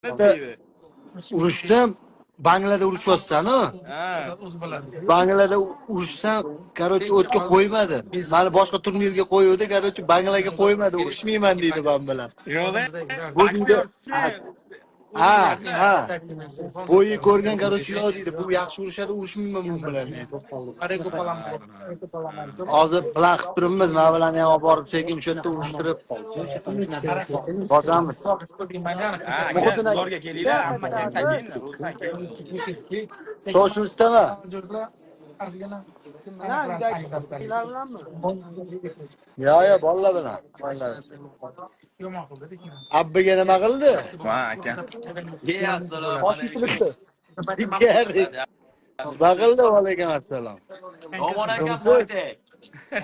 deydi. Urushdim. Banglada urushyapsan-ku. Ha. Banglada urushsam, короче, o'tga qo'ymadi. Meni boshqa turnirga qo'yuvdi, короче, Banglaga qo'ymadi. Urushmayman deydi men bilan. Yo'q. Bu deydi, ha, ha. Bo'yi ko'rgan, короче, yo'q deydi. Bu yaxshi urishadi, urushmayman bu bilan deydi. Hozir plan qilib turibmiz, men bilan ham olib borib sekin shu yerda urishtirib bosamiz. Ha, bozorga kelinglar, hammaga tayin, ro'zdan keyin. Socialistmi? Yo, bolalar bilan. Abbiga nima qildi? Ha, aka. Assalomu alaykum. Baqildi, va alaykum assalom. Yomon ekan Moytay.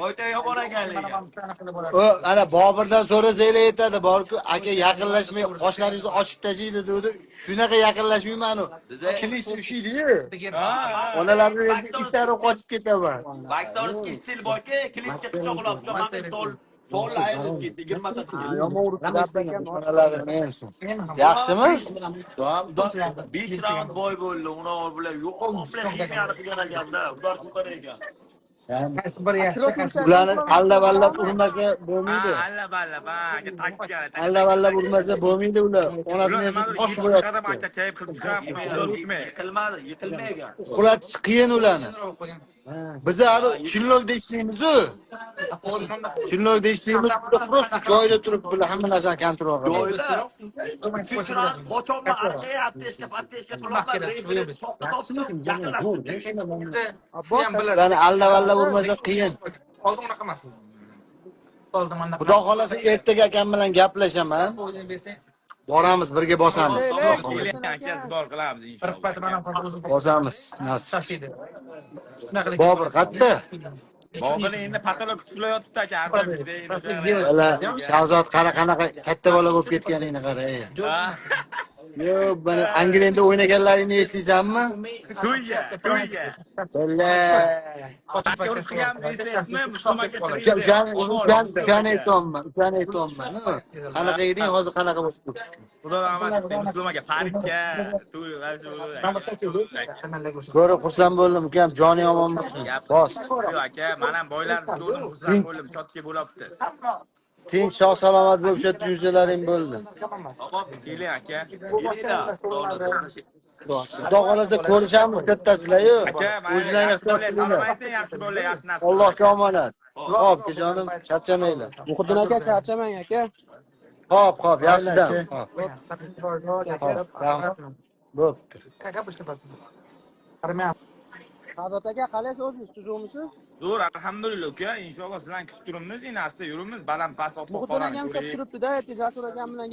Moytay yomon ekanligi. O, ana Bobirdan so'rasanglar aytadi, borku, aka yaqinlashmay, qoshlaringizni ochib tashlaydi dedi. Shunaqa yaqinlashmayman u. Kilish ushiydi-yu. Onalarni endi itlarni qochib ketaman. Baktorskiy stil boyka, klipga quchoqlab ushlaman, sol ayirib ketdi, 20 ta tikildi. Yomon urib onalarni mensin. Yaxshimi? 5 round boy bo'ldi, uni bilan yo'q, bilan ximiyani qilgan ekanda, ular ko'tar ekan. Ularni aldab urmasa bo'lmaydi. Alla, aka takka. Aldab urmasa bo'lmaydi ular. Onasini qosh bo'yatdi. Yiqilmagan. Uxlatish qiyin ularni. Biz hali chillokda ishlaymiz-ku. Chillokda ishlaymiz, просто joyda turib bular hamma narsani kontrol qilamiz. Joyda 3 round qochonma arqaga atteshka quloqlar referi soqqa topdim, yaqinlashdi. Ularni aldab urmasa qiyin. Oldin unaqa emas. Oldin mana. Xudo xolasa ertaga akam bilan gaplashaman. Boramiz, birga bosamiz. Aka bor qilamiz inshaalloh. Bosamiz. Nasib. Tashlaydi. Shunaqa Bobur qayerda? Bobur endi patolog kutib yotibdi aka, arbamikda endi. Hala Shahzod qanaqa katta bola bo'lib ketganingni qara. Yo, bana Angliyada o'ynaganlaringni eslaysanmi? To'yga. Balla. Patolog qilganmiz eslaysizmi? Musulmonga Uchan aytolman. Qanaqa eding, hozir qanaqa bo'lib ketdi? Xudo rahmat etsin, Musulmonga parkka, to'y va Ko'rib xursand bo'ldim, ukam, joni omon bo'lsin. Bos. Yo'q aka, men ham boylarni ko'rdim, xursand bo'ldim, chotga bo'libdi. Tinch, sog' salomat bo'lib shu yerda yurjalaring bo'ldi. Keling aka. Xudo xolasa ko'rishamiz kattasizlar-yu. Aka, O'zlaringiz salom ayting, yaxshi bola, yaxshi narsa. Allohga omonat. Xo'p, jonim, charchamanglar. Muhiddin aka charchamang aka. Xo'p, yaxshidan. Bo'pti. Azot aka qalaysiz o'zingiz tuzukmisiz? Zo'r, alhamdulillah uka. Inshaalloh sizlarni kutib turibmiz, endi asta yuribmiz, baland past otib Muhiddin akam ham turibdi-da, Jasur akam bilan